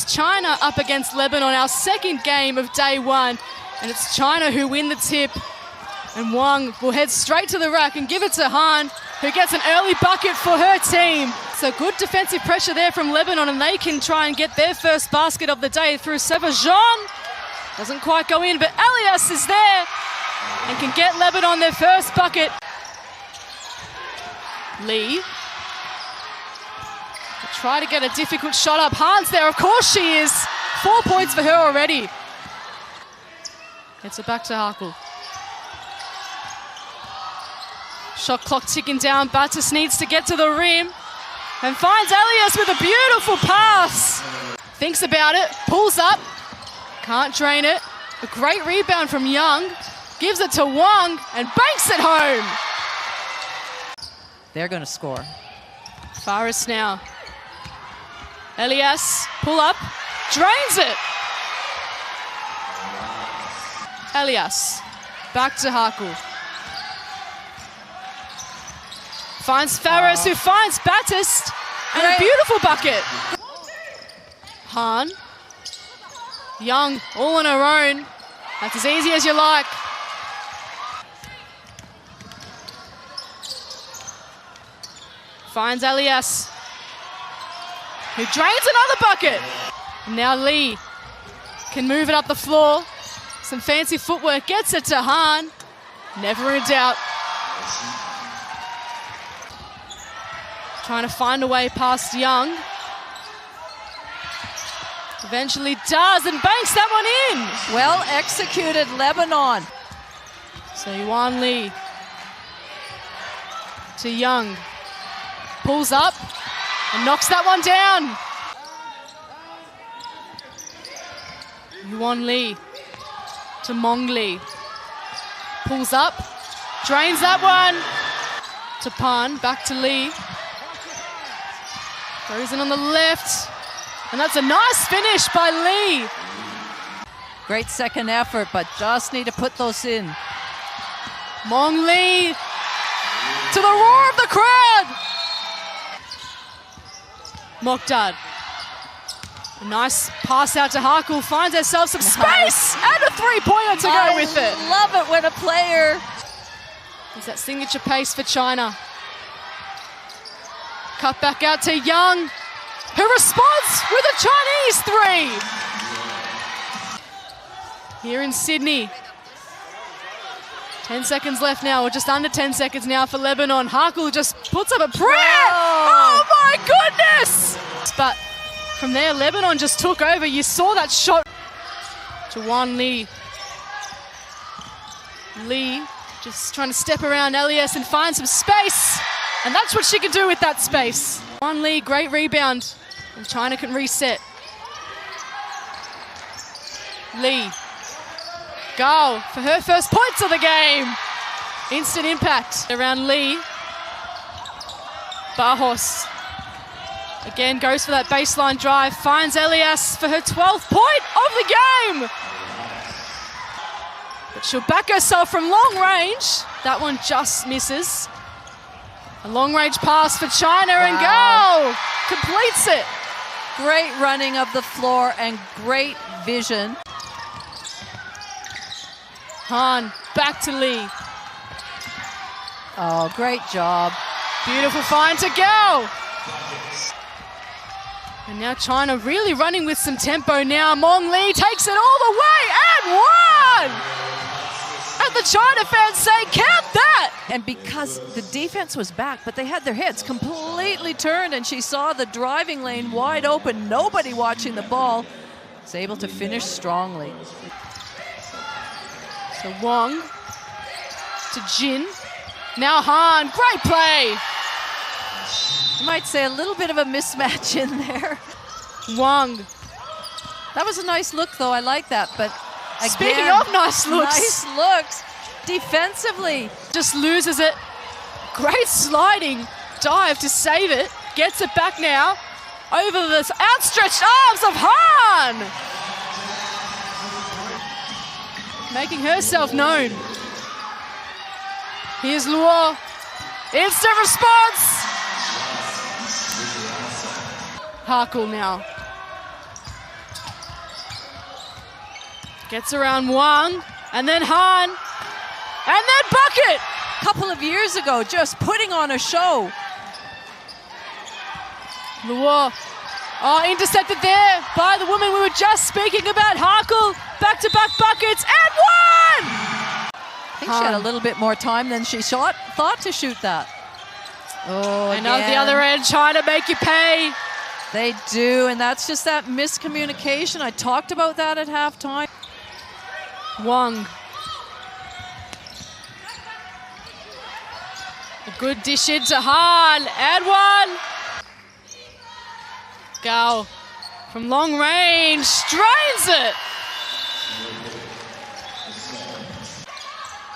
China up against Lebanon, our second game of day one. And it's China who win the tip. And Wang will head straight to the rack and give it to Han, who gets an early bucket for her team. So good defensive pressure there from Lebanon, and they can try and get their first basket of the day through Sevajan. Doesn't quite go in, but Elias is there and can get Lebanon their first bucket. Lee. Try to get a difficult shot up. Han's there, of course she is. 4 points for her already. Gets it back to Hakel. Shot clock ticking down. Batis needs to get to the rim and finds Elias with a beautiful pass. Thinks about it, pulls up, can't drain it. A great rebound from Young. Gives it to Wang and banks it home. They're going to score. Faris now. Elias, pull up, drains it. Elias, back to Hakel. Finds Faris, who finds Batis, and a beautiful bucket. Han. Young, all on her own. That's as easy as you like. Finds Elias, who drains another bucket. And now Lee can move it up the floor. Some fancy footwork, gets it to Han. Never in doubt. Trying to find a way past Young. Eventually does and banks that one in. Well executed, Lebanon. So Yuan Lee to Young. Pulls up and knocks that one down. Yuan Lee to Mong Lee. Pulls up, drains that one. To Pan, back to Lee. Throws in on the left. And that's a nice finish by Lee. Great second effort, but just need to put those in. Mong Lee to the roar of the crowd. Mokdad. A nice pass out to Hakel, finds herself some space and a three-pointer to go with it. I love it when a player... There's that signature pace for China. Cut back out to Young, who responds with a Chinese three. Here in Sydney. 10 seconds left now, or just under 10 seconds now for Lebanon. Hakel just puts up a prayer. Oh my goodness! But from there, Lebanon just took over. You saw that shot to Wan Lee. Lee just trying to step around Elias and find some space. And that's what she can do with that space. Wan Lee, great rebound. And China can reset. Lee. Goal for her first points of the game. Instant impact around Lee. Barros. Again goes for that baseline drive. Finds Elias for her 12th point of the game. But she'll back herself from long range. That one just misses. A long range pass for China and goal. Completes it. Great running of the floor and great vision. Han, back to Lee. Oh, great job. Beautiful find to go. And now China really running with some tempo now. Mong Lee takes it all the way and one! And the China fans say, count that! And because the defense was back, but they had their heads completely turned, and she saw the driving lane wide open, nobody watching the ball, was able to finish strongly. So Wang to Jin. Now Han, great play. You might say a little bit of a mismatch in there. Wang. That was a nice look, though. I like that. But again, speaking of nice looks. Nice looks. Defensively. Just loses it. Great sliding dive to save it. Gets it back now. Over the outstretched arms of Han. Making herself known. Here's Luo. Instant response. Hakel now. Gets around Wang, and then Han, and then bucket! A couple of years ago, just putting on a show. Luo, intercepted there by the woman we were just speaking about, Harkle. Back-to-back buckets, and one! I think she had a little bit more time than she thought to shoot that. Oh, and on the other end, China make you pay. They do, and that's just that miscommunication. I talked about that at halftime. Wang. A good dish into Han, and one. Gao from long range, strains it.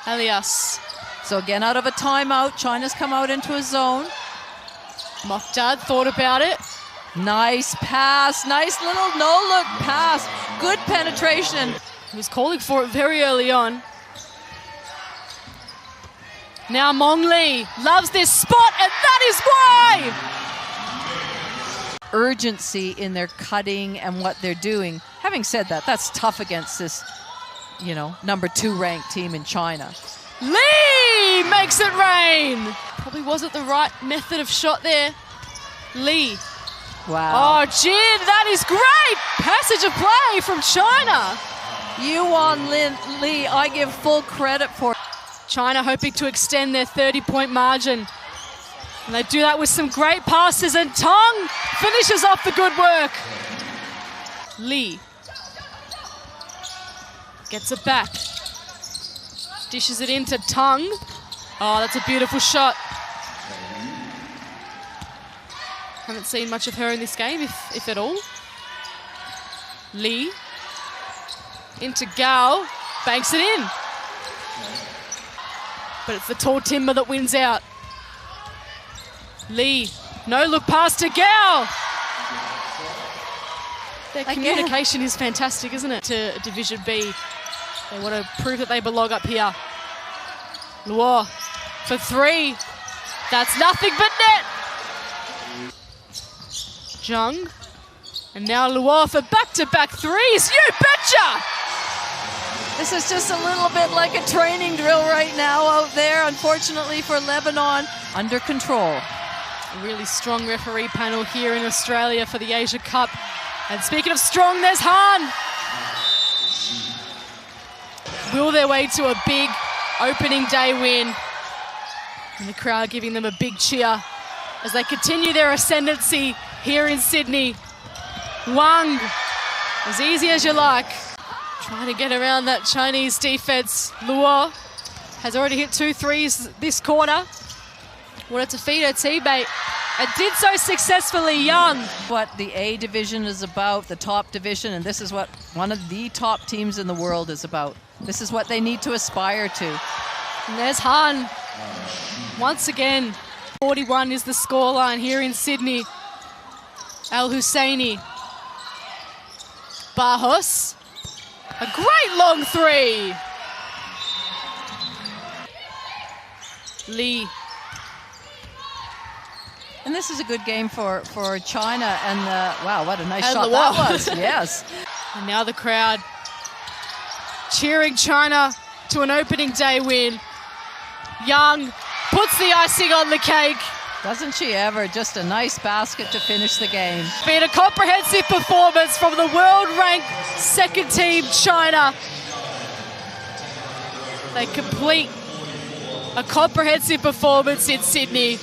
Elias. So again, out of a timeout, China's come out into a zone. Mokdad thought about it. Nice pass, nice little no-look pass. Good penetration. He was calling for it very early on. Now Mong Lee loves this spot, and that is why! Urgency in their cutting and what they're doing. Having said that, that's tough against this, number 2 ranked team in China. Lee makes it rain. Probably wasn't the right method of shot there. Lee. Wow. Oh, Jin, that is great. Passage of play from China. Yuan Lee, I give full credit for. China hoping to extend their 30-point margin. And they do that with some great passes, and Tong finishes off the good work. Lee gets it back. Dishes it into Tong. Oh, that's a beautiful shot. Haven't seen much of her in this game, if at all. Lee into Gao, banks it in. But it's the tall timber that wins out. Lee, no look pass to Gao. Their communication is fantastic, isn't it? To Division B. They want to prove that they belong up here. Luo for 3. That's nothing but net. Zhang. And now Luo for back-to-back threes. You betcha! This is just a little bit like a training drill right now out there, unfortunately for Lebanon. Under control. A really strong referee panel here in Australia for the Asia Cup. And speaking of strong, there's Han. Will their way to a big opening day win. And the crowd giving them a big cheer as they continue their ascendancy here in Sydney. Wang, as easy as you like. Trying to get around that Chinese defense. Luo has already hit 2 threes this quarter. Wanted to feed her teammate and did so successfully. Young. What the A division is about, the top division, and this is what one of the top teams in the world is about. This is what they need to aspire to. And there's Han. Once again, 41 is the scoreline here in Sydney. Al Husseini. Barros. A great long 3. Lee. And this is a good game for China. And wow, what a nice shot that was. Yes. And now the crowd cheering China to an opening day win. Young puts the icing on the cake. Doesn't she ever? Just a nice basket to finish the game. Been a comprehensive performance from the world-ranked second team China. They complete a comprehensive performance in Sydney.